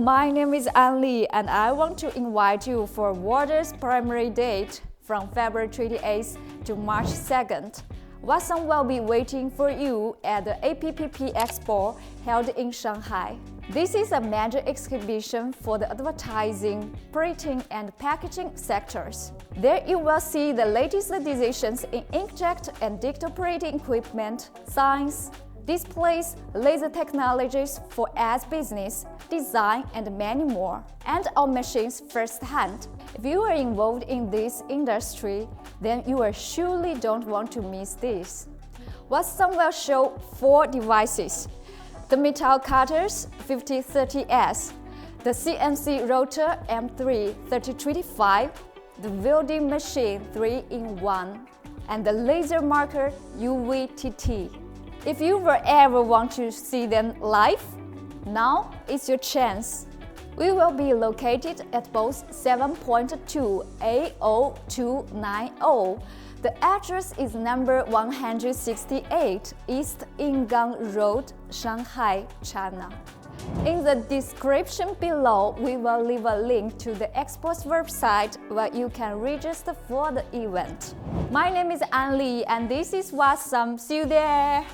my name is An Li and I want to invite you for Wattsan's primary date from February 28th to March 2nd. Wattsan will be waiting for you at the APPPExpo held in Shanghai. This is a major exhibition for the advertising, printing and packaging sectors. There you will see the latest decisions in inkjet and digital printing equipment, signs, displays, laser technologies for ads business, design and many more, and our machines firsthand. If you are involved in this industry, then you are surely don't want to miss this. Wattsan will show 4 devices: the metal cutters 5030S, the CNC rotor M3 3025, the welding machine 3-in-1, and the laser marker UVTT. If you will ever want to see them live, now is your chance. We will be located at both 7.2 A0290. The address is number 168 East Yinggang Road, Shanghai, China. In the description below, we will leave a link to the Expo's website where you can register for the event. My name is An Li and this is Wattsan. See you there!